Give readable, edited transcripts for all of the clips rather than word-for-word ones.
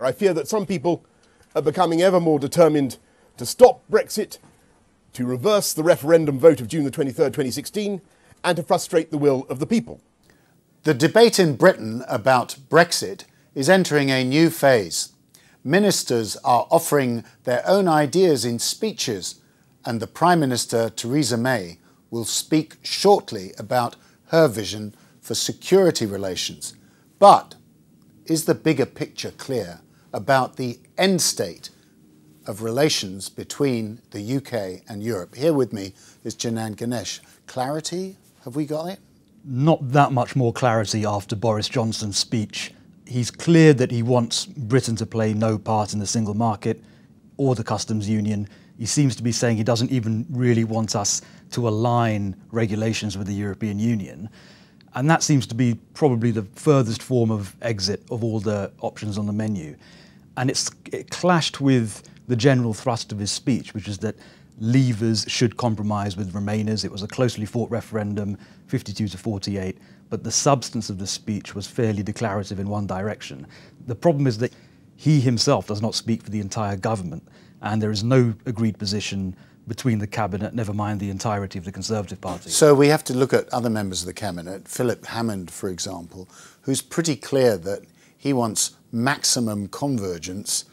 I fear that some people are becoming ever more determined to stop Brexit, to reverse the referendum vote of June the 23rd, 2016, and to frustrate the will of the people. The debate in Britain about Brexit is entering a new phase. Ministers are offering their own ideas in speeches, and the Prime Minister, Theresa May, will speak shortly about her vision for security relations. But is the bigger picture clear about the end state of relations between the UK and Europe? Here with me is Janan Ganesh. Clarity? Have we got it? Not that much more clarity after Boris Johnson's speech. He's clear that he wants Britain to play no part in the single market or the customs union. He seems to be saying he doesn't even really want us to align regulations with the European Union. And that seems to be probably the furthest form of exit of all the options on the menu. And it clashed with the general thrust of his speech, which is that leavers should compromise with remainers. It was a closely fought referendum, 52 to 48, but the substance of the speech was fairly declarative in one direction. The problem is that he himself does not speak for the entire government, and there is no agreed position between the cabinet, never mind the entirety of the Conservative Party. So we have to look at other members of the cabinet, Philip Hammond, for example, who's pretty clear that he wants maximum convergence,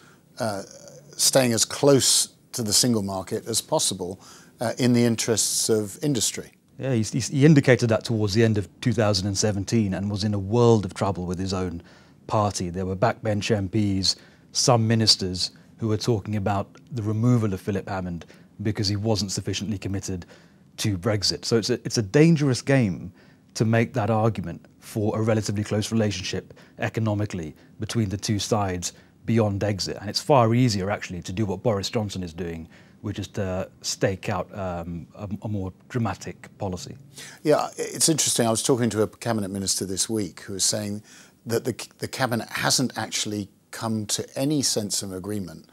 staying as close to the single market as possible in the interests of industry. Yeah, he indicated that towards the end of 2017 and was in a world of trouble with his own party. There were backbench MPs, some ministers who were talking about the removal of Philip Hammond because he wasn't sufficiently committed to Brexit. So it's a dangerous game to make that argument for a relatively close relationship economically between the two sides beyond exit. And it's far easier actually to do what Boris Johnson is doing, which is to stake out a more dramatic policy. Yeah, it's interesting. I was talking to a cabinet minister this week who was saying that the cabinet hasn't actually come to any sense of agreement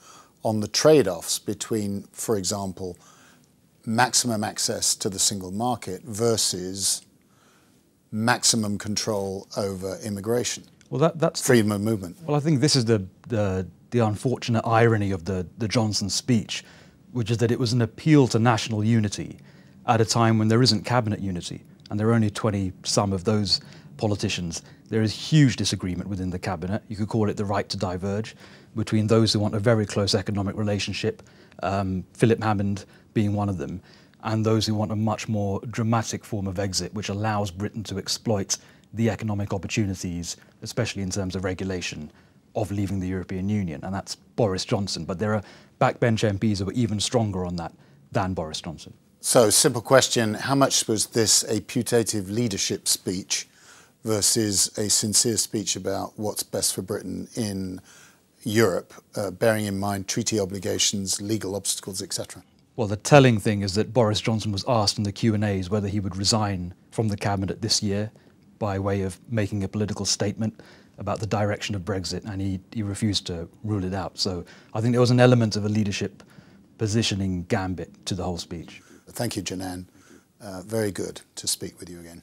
on the trade-offs between, for example, maximum access to the single market versus maximum control over immigration. Well, that's freedom of movement. Well, I think this is the unfortunate irony of the Johnson speech, which is that it was an appeal to national unity at a time when there isn't cabinet unity, and there are only 20-some of those politicians. There is huge disagreement within the cabinet. You could call it the right to diverge between those who want a very close economic relationship, Philip Hammond being one of them, and those who want a much more dramatic form of exit, which allows Britain to exploit the economic opportunities, especially in terms of regulation, of leaving the European Union. And that's Boris Johnson. But there are backbench MPs who are even stronger on that than Boris Johnson. So, simple question, how much was this a putative leadership speech versus a sincere speech about what's best for Britain in Europe, bearing in mind treaty obligations, legal obstacles, etc.? Well, the telling thing is that Boris Johnson was asked in the Q&As whether he would resign from the cabinet this year by way of making a political statement about the direction of Brexit, and he refused to rule it out. So I think there was an element of a leadership positioning gambit to the whole speech. Thank you, Janan. Very good to speak with you again.